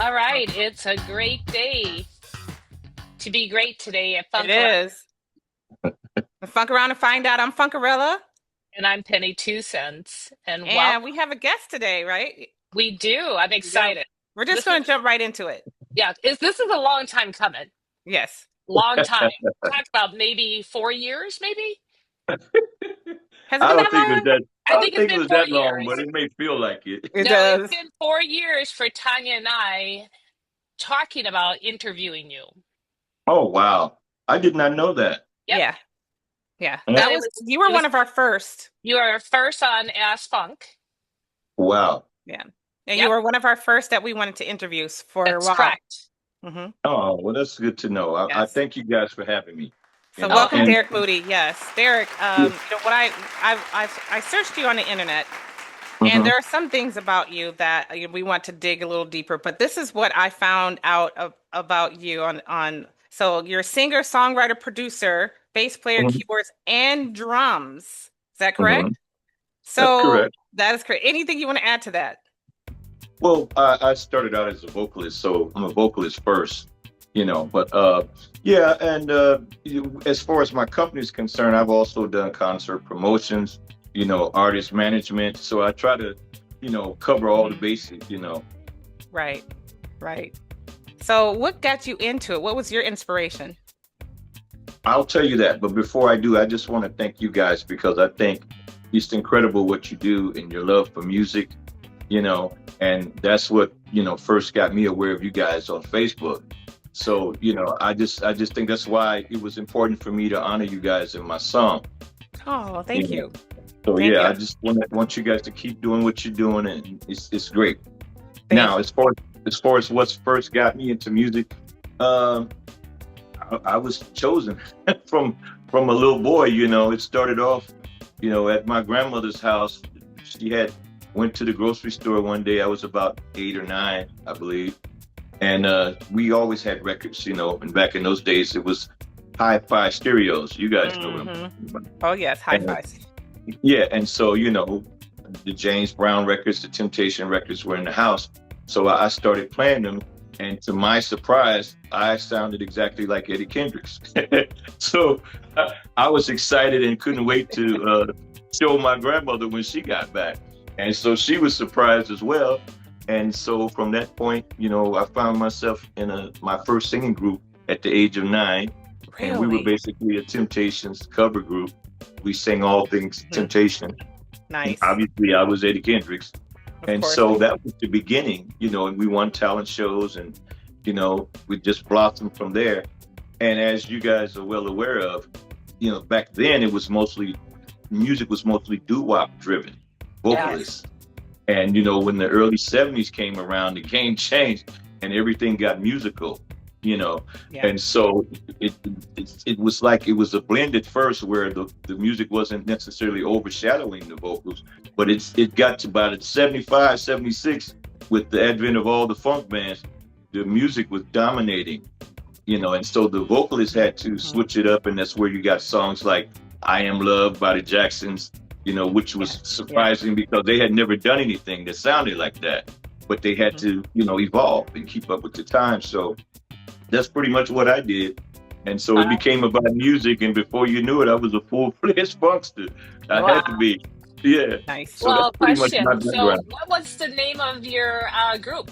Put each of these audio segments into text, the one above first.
All right, it's a great day to be great today at It Funk Around. is. Funk around and find out. I'm Funkarella, And I'm Penny Two Cents. And and welcome. we have a guest today, right? We do. I'm We do. excited. We're just This is going to jump right into it. yeah, this is a long time coming. Yes. Long time. Talk about maybe 4 years, maybe? Has it I been don't that think it was long? that. I I don't think it's think it been was four that long, years. but it may feel like it. It No, it's does. been 4 years for Tanya and I talking about interviewing you. Oh wow, I did not know that. Yep. Yeah. Yeah. Uh, And That it was, was you were it one was of our first. you were first on Ask Funk. Wow. Yeah. And you Yep, were one of our first that we wanted to interview for a that's while. correct. Oh well, that's good to know. I Yes. thank you guys for having me. So Oh, welcome, And Derek Moody. Yes, Derek. What I searched you on the internet, and Mhm. there are some things about you that we want to dig a little deeper. But this is what I found out about you on. So you're a singer, songwriter, producer, bass player, Mhm. keyboards, and drums. Is that correct? Mhm. That's So correct. that is correct. Anything you want to add to that? Well, I started out as a vocalist, so I'm a vocalist first, But yeah, and as far as my company is concerned, I've also done concert promotions, artist management. So I try to, cover all the Mhm. bases. Right, right. So what got you into it? What was your inspiration? I'll tell you that. But before I do, I just want to thank you guys because I think it's incredible what you do and your love for music, and that's what, first got me aware of you guys on Facebook. So, I just think that's why it was important for me to honor you guys in my song. Oh, You thank know. you. So Thank yeah, you. I just want you guys to keep doing what you're doing and it's great. Thank Now, you. as far as what's first got me into music, um, I was chosen from from a little boy. It started off, at my grandmother's house. She had went to the grocery store one day. I was about 8 or 9, I believe, and we always had records. And back in those days, it was hi-fi stereos. You guys know what I'm Hmm. talking about. Oh yes, high And fives. yeah, and so the James Brown records, the Temptation records were in the house. So I started playing them, and to my surprise, I sounded exactly like Eddie Kendricks. So I was excited and couldn't wait to show my grandmother when she got back, and so she was surprised as well. And so from that point, I found myself in my first singing group at the age of 9, and we were Really? basically a Temptations cover group. We sang all things Mhm. Temptation. Nice. Obviously, I was Eddie Kendricks. Of And course. so that was the beginning, and we won talent shows and, we just blossomed from there. And as you guys are well aware of, back then music was mostly doo-wop driven, yes. vocalists. And, when the early 70s came around, the game changed and everything got musical, you know. Yeah. And so it, it was like it was a blend at first where the music wasn't necessarily overshadowing the vocals, but it got to about at 75, 76 with the advent of all the funk bands, the music was dominating, and so the vocalists had to Mhm. switch it up, and that's where you got songs like I Am Loved by the Jacksons, which Yeah. was Yeah. surprising because they had never done anything that sounded like that, but they had Mhm. to, evolve and keep up with the time. So that's pretty much what I did. And so it Wow. became about music, and before you knew it, I was a full-fledged funkster. I Wow. had to be. Yeah. Nice. So that's Well, pretty much my question. So, background. what was the name of your group?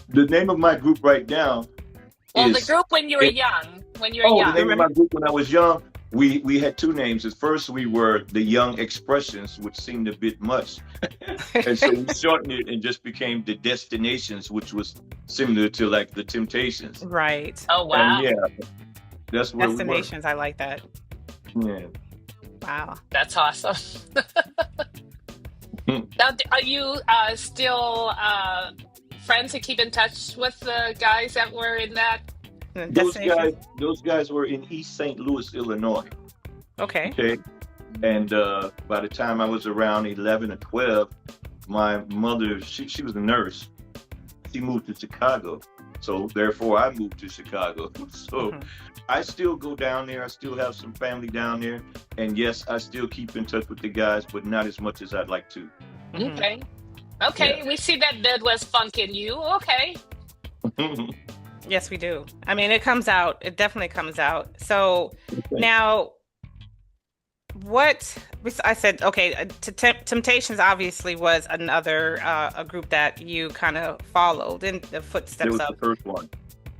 The name of my group right now Well, the is group when you were it, young. When you were oh, the young. name of Remember? my group when I was young, we had two names. At first we were the Young Expressions, which seemed a bit much. And so we shortened it and just became the Destinations, which was similar to like the Temptations. Right. Oh, And wow. yeah, that's where we were. Destinations. I like that. Yeah. Wow. That's awesome. Now, are you still friends and keep in touch with the guys that were in that? Those Destinations. guys, those guys were in East St. Louis, Illinois. Okay. Okay. And by the time I was around 11 or 12, my mother, she was a nurse. She moved to Chicago. So therefore I moved to Chicago. So Mhm. I still go down there. I still have some family down there. And yes, I still keep in touch with the guys, but not as much as I'd like to. Mhm. Okay. Okay, Yeah. we see that Midwest funk in you. Okay. Yes, we do. I mean, it comes out. It definitely comes out. So now, what I said, okay, Temptations obviously was another a group that you kind of followed in the It footsteps was the of. first one.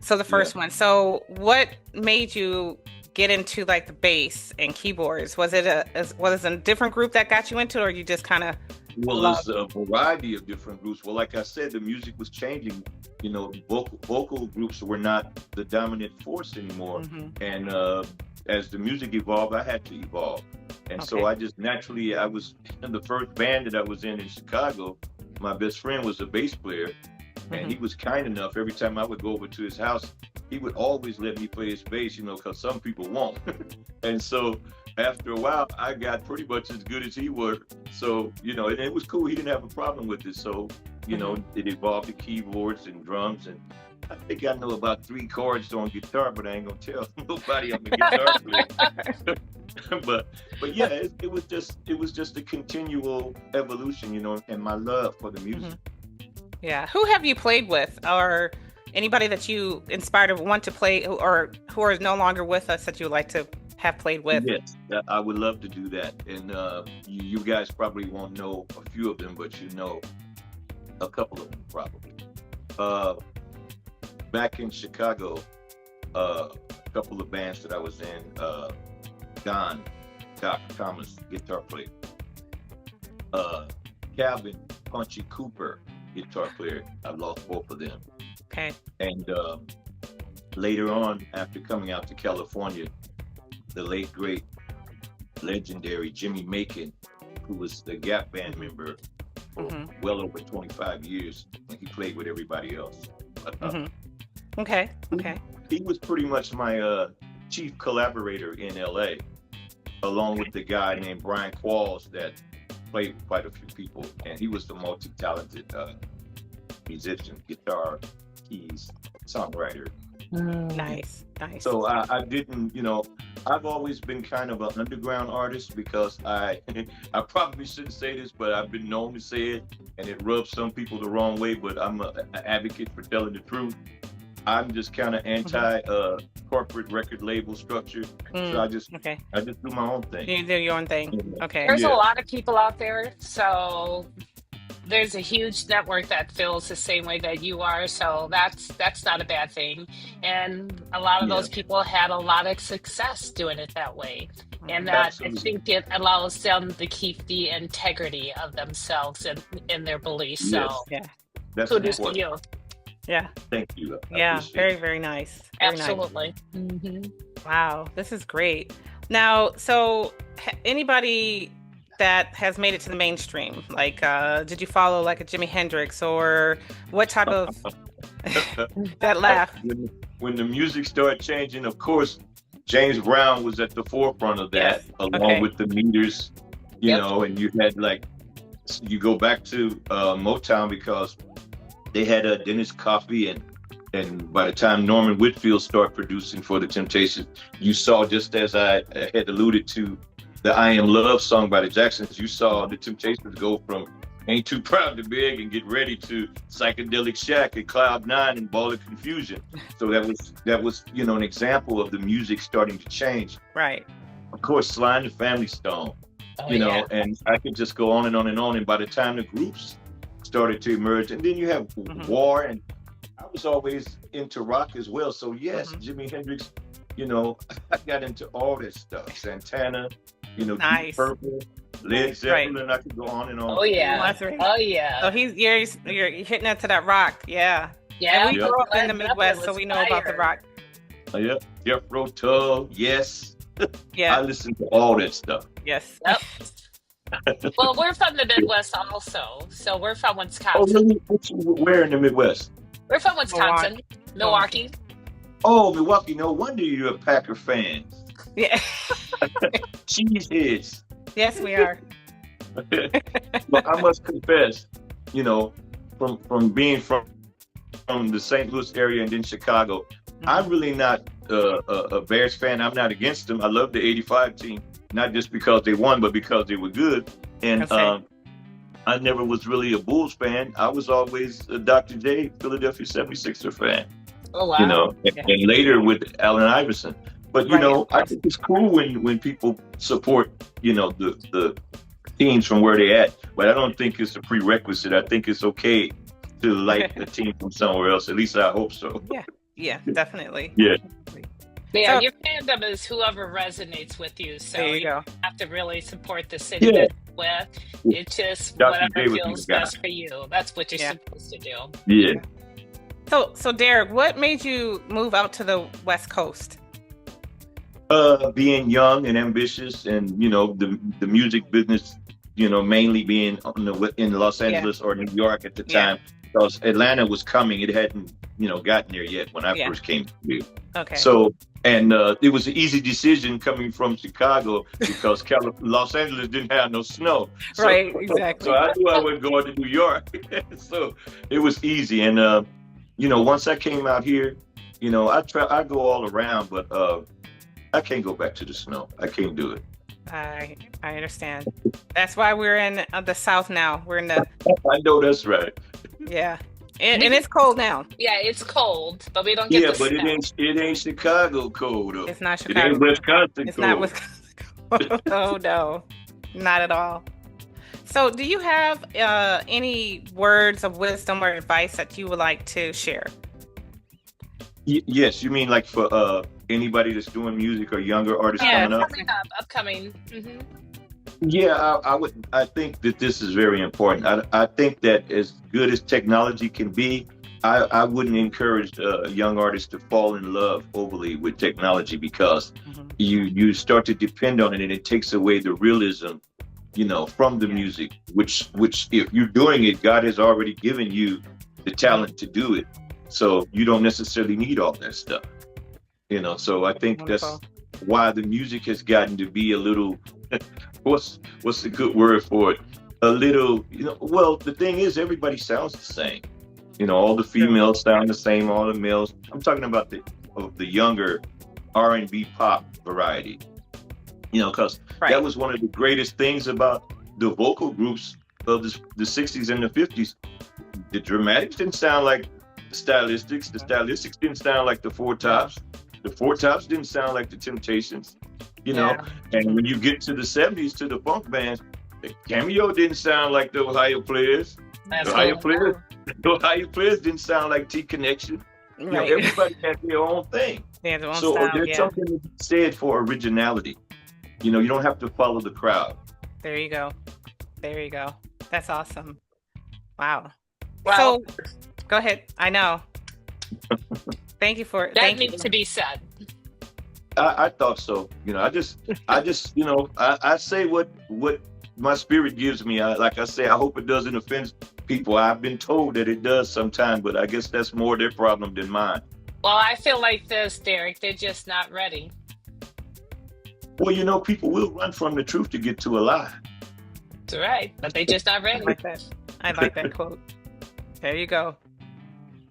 So the Yeah. first one. So what made you get into like the bass and keyboards? Was it a different group that got you into it, or you just kind of Well, there's loved? a variety of different groups. Well, like I said, the music was changing. You know, vocal groups were not the dominant force anymore. Hmm. And as the music evolved, I had to evolve. And so Okay. I just naturally, I was in the first band that I was in Chicago. My best friend was a bass player, and Hmm. he was kind enough. Every time I would go over to his house, he would always let me play his bass, you know, because some people won't. And so after a while, I got pretty much as good as he was. So, you know, and it was cool. He didn't have a problem with it. So, you know, Hmm. it evolved to keyboards and drums. And I think I know about 3 chords on guitar, but I ain't gonna tell nobody I'm a guitar player. but yeah, it was just a continual evolution, you know, and my love for the Hmm. music. Yeah. Who have you played with, or anybody that you inspired or want to play, or who are no longer with us that you would like to have played with? Yes, I would love to do that. And you guys probably won't know a few of them, but you know a couple of them probably. Uh, Back in Chicago, a couple of bands that I was in, Doc Thomas, guitar player, uh, Calvin Punchy Cooper, guitar player. I lost both of them. Okay. And later on, after coming out to California, the late great legendary Jimmy Macon, who was the Gap Band member for Hmm. well over 25 years, and he played with everybody else. Hmm. Okay. Okay. He was pretty much my chief collaborator in LA, along with the guy named Brian Qualls that played with quite a few people, and he was the multi-talented musician, guitar, keys, songwriter. Nice. Nice. So I didn't, you know, I've always been kind of an underground artist because I probably shouldn't say this, but I've been known to say it, and it rubs some people the wrong way. But I'm an advocate for telling the truth. I'm just kind of anti corporate record label structure, so Okay. I just do my own thing. You do your own thing. Okay. There's a Yeah. lot of people out there, so there's a huge network that feels the same way that you are, so that's not a bad thing. And a lot of Yeah, those people had a lot of success doing it that way. And Hmm. that I absolutely. think it allows them to keep the integrity of themselves and in their beliefs. Yes, So Yeah. that's kudos to important. you. Yeah. Thank you. I Yeah. appreciate Very, it. very nice. Very nice. Absolutely. Hmm. Wow. This is great. Now, so anybody that has made it to the mainstream, like, did you follow like a Jimi Hendrix, or what type of that laugh? When the music started changing, of course, James Brown was at the forefront of that, Yes. along Okay. with the Meters, you Yep. know, and you had like, you go back to Motown because they had Dennis Coffey, and by the time Norman Whitfield started producing for the Temptations, you saw, just as I had alluded to, the I Am Love song by the Jacksons, you saw the Temptations go from Ain't Too Proud to Beg and Get Ready to Psychedelic Shack and Cloud Nine and Ball of Confusion. So that was, you know, an example of the music starting to change. Right. Of course, Sly and the Family Stone, Oh you know, yeah. and I could just go on and on and on. And by the time the groups started to emerge, and then you have Mhm. War, and I was always into rock as well. So yes, Mhm. Jimi Hendrix, you know, I got into all that stuff. Santana, you know, Deep Nice. Purple, Led Zeppelin. I could go on and on. Oh yeah. That's right. Oh So yeah. you're hitting into that rock. Yeah. Yeah. And we Yep. grew up in the Led Zeppelin Midwest, so was we know about the fire. rock. Yeah, Jethro Tull. Yes, I Yeah. listened to all that stuff. Yes. Yep. Well, we're from the Midwest also, so we're from Oh, Wisconsin. really? Where in the Midwest? We're from Wisconsin, Milwaukee. Oh, Milwaukee. No wonder you're a Packer fan. Yeah. Cheeseheads. Yes, we are. But I must confess, you know, from being from the St. Louis area and then Chicago, I'm really not a Bears fan. I'm not against them. I love the '85 team, not just because they won, but because they were good. And Okay. I never was really a Bulls fan. I was always a Dr. J, Philadelphia 76er fan, Oh wow. Yeah. and later with Allen Iverson. But, Right, of I course. think it's cool when people support, the teams from where they at. But I don't think it's a prerequisite. I think it's okay to like a team from somewhere else. At least I hope so. Yeah, yeah, definitely. Yeah. Yeah, So your fandom is whoever resonates with you. So there you you go. have to really support the city Yeah. that you're with. It's just Dr. whatever J would be the feels guy. best for you. That's what you're Yeah. supposed to do. Yeah. So Derek, what made you move out to the West Coast? Being young and ambitious, and the music business, mainly being in Los Yeah. Angeles or New York at the Yeah. time, because Atlanta was coming. It hadn't, gotten there yet when I Yeah. first came here. Okay. So, and it was an easy decision coming from Chicago because Los Angeles didn't have no snow. So, Right, exactly. so I knew I wasn't going to New York. So it was easy. And, once I came out here, I go all around, but I can't go back to the snow. I can't do it. I understand. That's why we're in the South now. We're in the I know that's right. yeah, and it's cold now. Yeah, it's cold, but we don't get Yeah, the but snow. it ain't Chicago cold though. It's not It Chicago. ain't Wisconsin It's cold. not Wisconsin. Oh no, not at all. So, do you have any words of wisdom or advice that you would like to share? Yes, you mean like for anybody that's doing music or younger artists Yeah. coming up? Coming up, upcoming. Yeah, I would. I think that this is very important. I think that as good as technology can be, I wouldn't encourage young artists to fall in love overly with technology because Mhm. you start to depend on it and it takes away the realism, from the Yeah. music. Which if you're doing it, God has already given you the talent to do it, so you don't necessarily need all that stuff. So I think Wonderful. that's why the music has gotten to be a little what's a good word for it? A little, well, the thing is everybody sounds the same. All the females sound the same, all the males. I'm talking about the younger R&B pop variety. Because Right. that was one of the greatest things about the vocal groups of the 60s and the 50s. The dramatics didn't sound like the stylistics. The stylistics didn't sound like the Four Tops. The Four Tops didn't sound like the Temptations. Yeah. And when you get to the 70s, to the funk bands, the Cameo didn't sound like the Ohio Players. That's The Ohio cool. Players, the Ohio Players didn't sound like T Connection. Right. Everybody had their own thing. Yeah, their own So style. there's Yeah. something to be said for originality. You don't have to follow the crowd. There you go. There you go. That's awesome. Wow. Well, So, go ahead. I know. Thank you for that thank you. needs to be said. I thought so. I just, I say what my spirit gives me. Like I say, I hope it doesn't offend people. I've been told that it does sometimes, but I guess that's more their problem than mine. Well, I feel like this, Derek. They're just not ready. Well, people will run from the truth to get to a lie. That's right, but they're just not I ready. like that. I like that quote. There you go.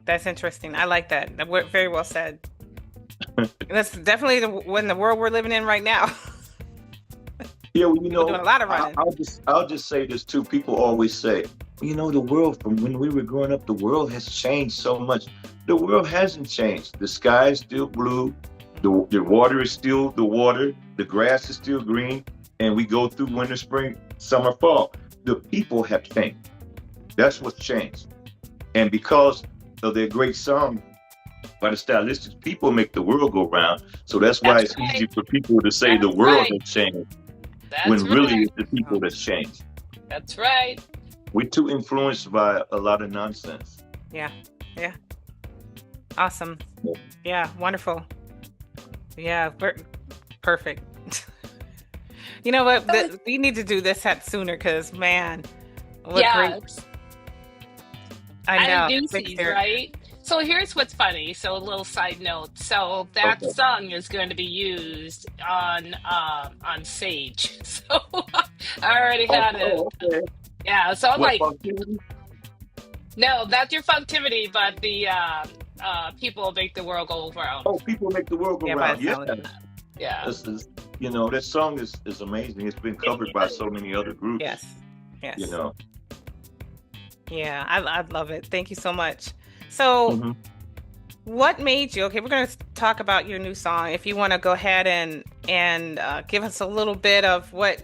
That's interesting. I like that. Very well said. That's definitely the world we're living in right now. Yeah, well, People doing a lot of running. I'll just say this too. People always say, the world from when we were growing up, the world has changed so much. The world hasn't changed. The sky is still blue. The water is still the water. The grass is still green. And we go through winter, spring, summer, fall. The people have changed. That's what's changed. And because of their great song by the Stylistics, people make the world go round. So that's why That's it's right. easy for people to say the That's world right. has changed That's when really right. it's the people that's changed. That's right. We're too influenced by a lot of nonsense. Yeah. Yeah. Awesome. Yeah. Wonderful. Yeah. Perfect. You know what? We need to do this sooner because, man, what Yeah, great. I know. Deuces, right? So here's what's funny. So a little side note. So that Okay. song is going to be used on Sage. So I already had it. Okay. Yeah. So I'm What, like, Funktivity? no, not your Funktivity, but the people make the world go round. Oh, people make the world go Yeah, by round. the Yeah. sound of it. Yeah. This is, that song is amazing. It's been covered by so many other groups. Yes. Yes. You know. Yeah, I love it. Thank you so much. So, Hmm. what made you? Okay, we're going to talk about your new song. If you want to go ahead and give us a little bit of what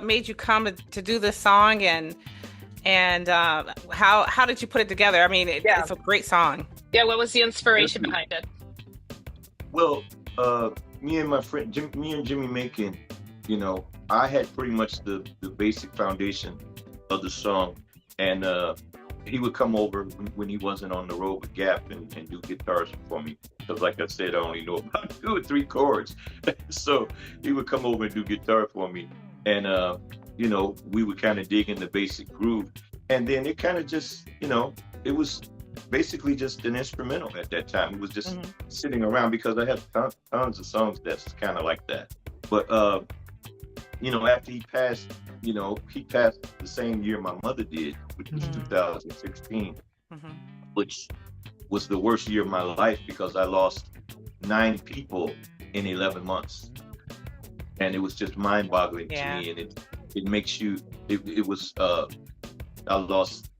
made you come to do this song, and how did you put it together? I mean, Yeah. it's a great song. Yeah, what was the inspiration Definitely. behind it? Well, me and my friend, me and Jimmy Macon, I had pretty much the basic foundation of the song, and he would come over when he wasn't on the road with Gap and do guitars for me. Because, like I said, I only know about 2 or 3 chords, so he would come over and do guitar for me, and we would kind of dig in the basic groove, and then it kind of just, it was basically just an instrumental at that time. It was just Hmm. sitting around because I have tons of songs that's kind of like that. But after he passed the same year my mother did, which was Hmm. 2016, Hmm. which was the worst year of my life because I lost 9 people in 11 months, and it was just mind-boggling to Yeah. me. And it makes you. It was. I lost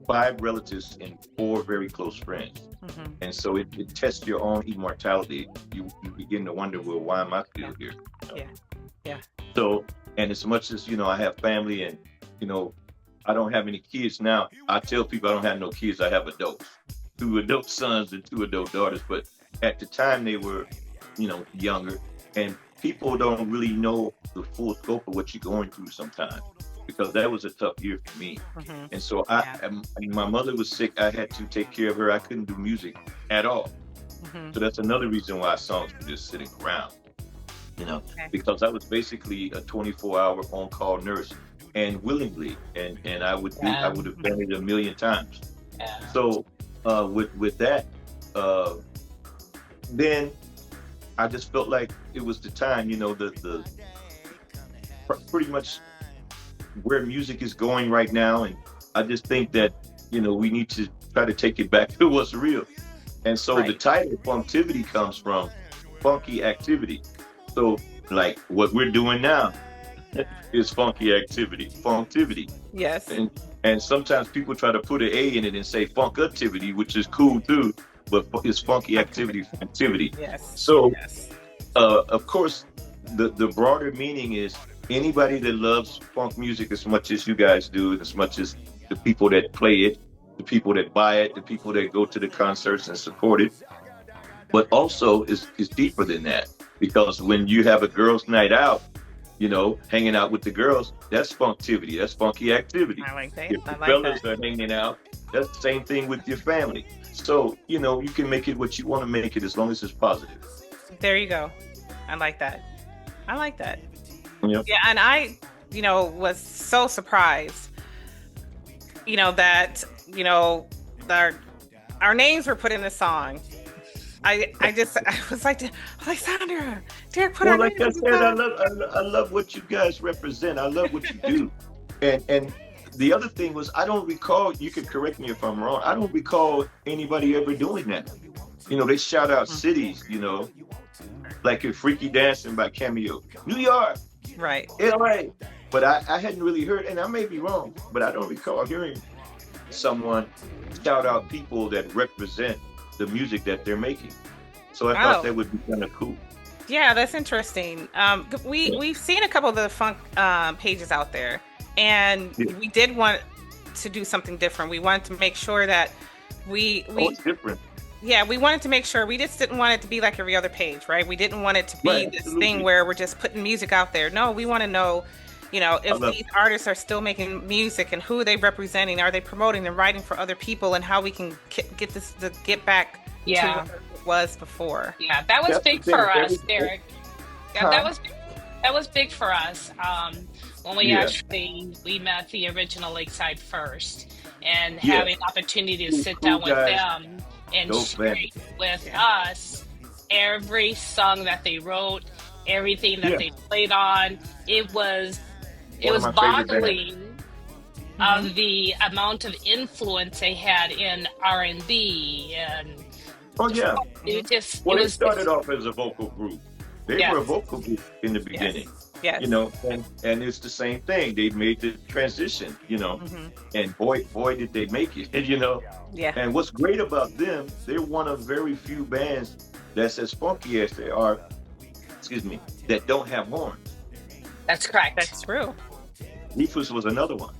5 relatives and 4 very close friends. Hmm. And so it tests your own immortality. You begin to wonder, well, why am I Yeah. still here? Yeah. Yeah. So, and as much as, I have family and, you know, I don't have any kids now, I tell people I don't have no kids, I have adults, 2 adult sons and 2 adult daughters. But at the time they were, younger, and people don't really know the full scope of what you're going through sometimes, because that was a tough year for me. Hmm. And so Yeah. my mother was sick. I had to take care of her. I couldn't do music at all. Hmm. So that's another reason why songs were just sitting around, Okay. because I was basically a 24-hour on-call nurse, and willingly, and I Yeah, would have done it a million times. yeah, So with that, uh, then I just felt like it was the time, the pretty much where music is going right now, and I just think that we need to try to take it back to what's real. And so the Right. title Funktivity comes from funky activity. So, like, what we're doing now is funky activity, Funktivity. Yes. And sometimes people try to put an A in it and say Funktivity, which is cool too, but it's funky activity, Activity. Funktivity. Yes. So, Yes. of course, the broader meaning is anybody that loves funk music as much as you guys do, as much as the people that play it, the people that buy it, the people that go to the concerts and support it. But also is deeper than that, because when you have a girls' night out, hanging out with the girls, that's funktivity, that's funky activity. I like that. If I the like that. fellas are hanging out, that's the same thing with your family. So, you can make it what you want to make it as long as it's positive. There you go. I like that. I like that. Yep. Yeah, and I, was so surprised, that, our our names were put in the song. I was like, Sandra, Derek put our Well, like names I in the said, song. I love what you guys represent. I love what you do. And the other thing was, I don't recall, you can correct me if I'm wrong, I don't recall anybody ever doing that. They shout out cities, like in Freaky Dancing by Cameo, New York, Right. LA. But I hadn't really heard, and I may be wrong, but I don't recall hearing someone shout out people that represent the music that they're making. So I thought Oh, that would be kind of cool. yeah, that's interesting. We've seen a couple of the funk pages out there, and Yeah. we did want to do something different. We wanted to make sure that Oh, we it's different. yeah, we wanted to make sure we just didn't want it to be like every other page, right? We didn't want it to Right, be this thing absolutely. where we're just putting music out there. No, we want to know, I if love these artists are still making music and who are they representing? Are they promoting and writing for other people, and how we can get this to get back to yeah, what it was before. yeah. That was That's the big thing. for us, Derek. Yeah, Huh? that was big for us. When Yeah. we met the original Lakeside first, and Yeah. having opportunity to Cool, sit cool down with guys. them and Dope band. share with us every song that they wrote, everything that Yeah. they played on. It was One of my favorite bands. boggling Mhm. of the amount of influence they had in R&B, and Oh yeah. it Mhm. just Well, it they was started off as a vocal group. They were a yes, vocal group in the Yes. beginning. Yes. you know, and it's the same thing. They made the transition, you know, and boy did they make it, you know. Yeah. And what's great about them, they're one of very few bands that's as funky as they are, excuse me, that don't have horns. That's correct. That's true. Rufus was another one.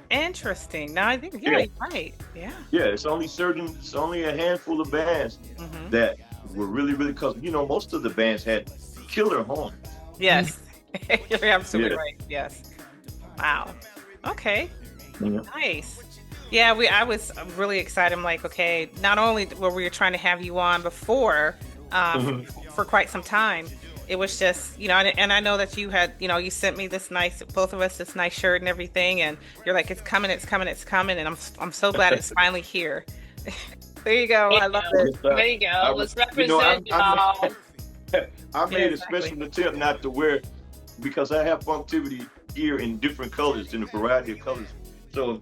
Interesting. Now I think, yeah, Yeah, you're right. Yeah. yeah. It's only a handful of bands Hmm. that were really, really, because you know most of the bands had killer horns. Yes. You're absolutely Yeah. right. Yes. Wow. Okay. Yeah. Nice. Yeah, I was really excited. I'm like, okay, not only were we trying to have you on before, Mhm. for quite some time, it was just, and I know that you had, you sent me this nice, both of us this nice shirt and everything, and you're like, it's coming, it's coming, it's coming, and I'm so glad it's finally here. There you go. There I you love go. it. Yes, There you go. Let's you know, represent y'all. I Yeah, made a exactly. special attempt not to wear because I have Funktivity gear in different colors, in a variety of colors. So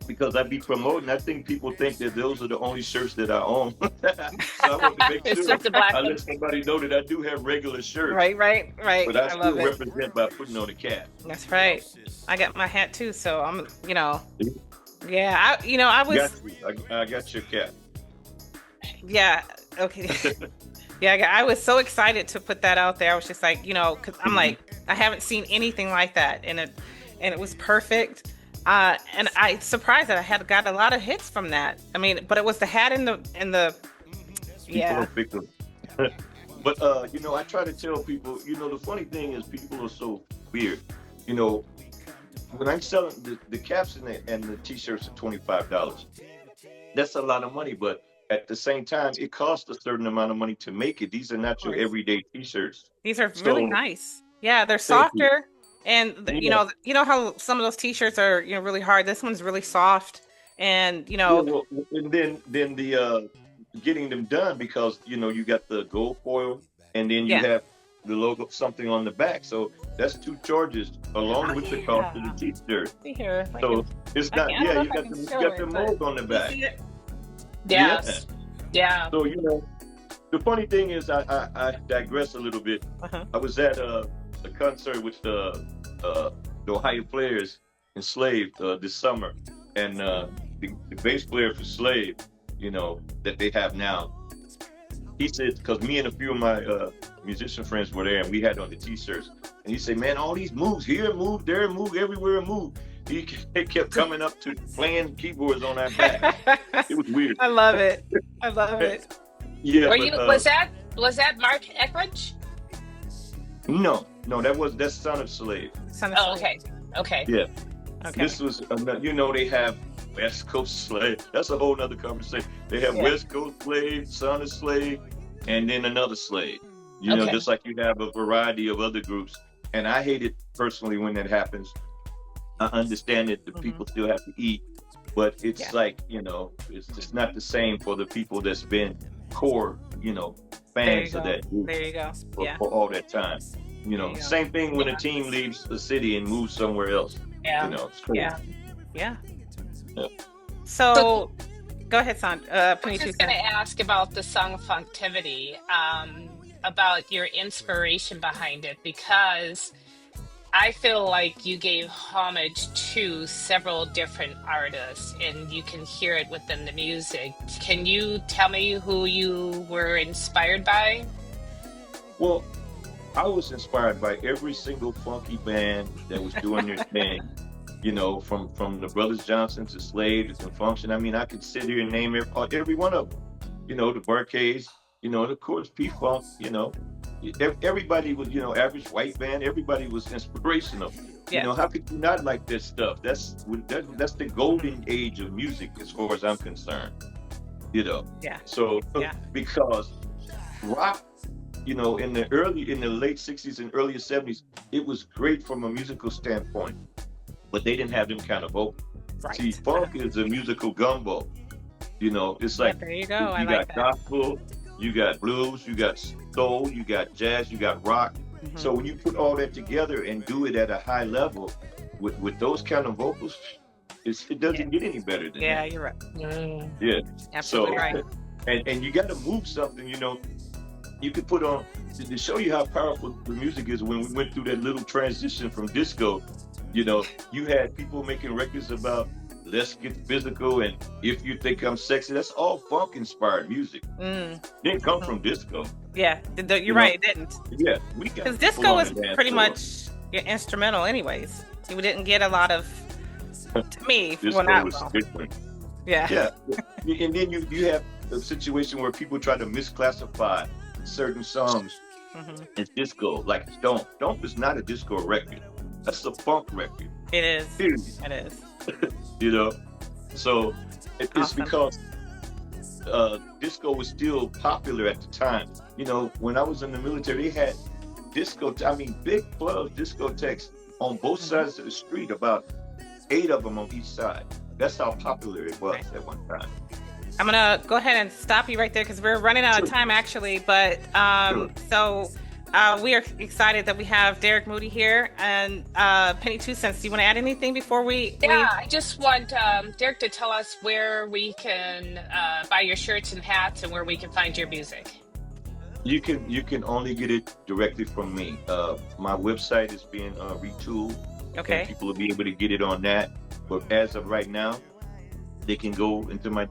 because I be promoting, I think people think that those are the only shirts that I own. So I want to make It's sure just a black I one. let somebody know that I do have regular shirts, Right, right, right. but I I still love it. represent by putting on a cap. That's right. I got my hat too, so yeah, I Got was, you. I got your cap. yeah, okay. Yeah, I was so excited to put that out there. I was just like, because I'm like, I haven't seen anything like that, and it was perfect. And I surprised that I had got a lot of hits from that. I mean, but it was the hat and the People yeah, are fickle. But you know, I try to tell people, you know, the funny thing is people are so weird. You know, when I'm selling the caps and the t-shirts are $25. That's a lot of money, but at the same time, it costs a certain amount of money to make it. These are of not your course. everyday t-shirts. These are really So nice. Yeah, they're thank you. softer, and Yeah, you know how some of those t-shirts are really hard. This one's really soft, and yeah. Well, and then the getting them done because you know you got the gold foil and then you yeah. have the logo something on the back. So that's two charges along Oh with the cost of the yeah. t-shirt. See here, if I So can. it's I not. don't Yeah, know you if I got can the show it, but mold on the you back. see it? Yeah. Yes. Yeah. So you know, the funny thing is, I digress a little bit. Uh-huh. I was at a concert with the Ohio Players in Slave this summer, and the bass player for Slave, you know, that they have now, he said, because me and a few of my musician friends were there, and we had on the t-shirts, and he said, man, all these moves here, move there, move everywhere, move. He kept coming up to playing keyboards on our back. It was weird. I love it. I love it. Yeah, Were but you? Was that Mark Eckridge? no, that's Son of Slave. Son of Oh, Slave. okay. Okay. Yeah, Okay. this was, you know, they have West Coast Slave. That's a whole nother conversation. They have Yeah. West Coast Slave, Son of Slave, and then another Slave. You know, Okay. just like you have a variety of other groups. And I hate it personally when that happens. I understand that the people still have to eat, but it's Yeah. like, you know, it's just not the same for the people that's been core, you know, There you fans of go. that group There you go. Yeah. for all that time. You know, There you go. same thing when Yeah. a team leaves the city and moves somewhere else. Yeah. You know, it's crazy. Yeah. Yeah. Yeah. So, go ahead, I was Punichu. just going to ask about the song Funktivity, about your inspiration behind it, because I feel like you gave homage to several different artists and you can hear it within the music. Can you tell me who you were inspired by? Well, I was inspired by every single funky band that was doing their thing. You know, from the Brothers Johnson to Slave to Function. I mean, I could sit here and name every one of them. You know, the Burkes, you know, and of course P-Funk, you know. Everybody was, you know, average white band, everybody was inspirational. You know, Yes. how could you not like this stuff? That's the golden age of music as far as I'm concerned. You know. Yeah. So Yeah. because rock, you know, in the late 60s and early 70s, it was great from a musical standpoint, but they didn't have them kind of vocals. Right. See, funk is a musical gumbo. You know, it's Yeah, like there you go. I you like got that. gospel, you got blues, you got soul, you got jazz, you got rock. Mhm. So when you put all that together and do it at a high level with those kind of vocals, it doesn't get any better than Yeah, that. you're right. Mm. Yeah. Absolutely So right. and you got to move something. You know, you could put on to show you how powerful the music is. When we went through that little transition from disco, you had people making records about let's get physical and if you think I'm sexy. That's all funk inspired music. Mm. Didn't come from disco. Yeah, you're right. It didn't. Yeah, we got Because people disco on was the dance pretty floor. much instrumental, anyways. You didn't get a lot of, to me, Disco well, was different. yeah. Yeah, and then you have a situation where people try to misclassify certain songs as disco, like Stomp. Stomp is not a disco record. That's a funk record. It is. Period. It is. So it's Awesome. because disco was still popular at the time. When I was in the military, they had big clubs, discotheques on both sides of the street, about 8 of them on each side. That's how popular it was at one time. I'm gonna go ahead and stop you right there because we're running out of time, actually. But so we are excited that we have Derek Moody here and Penny 2 Cents. Do you want to add anything before we? Yeah, I just want Derek to tell us where we can buy your shirts and hats and where we can find your music. You can only get it directly from me. My website is being retooled. Okay. And people will be able to get it on that. But as of right now, they can go into my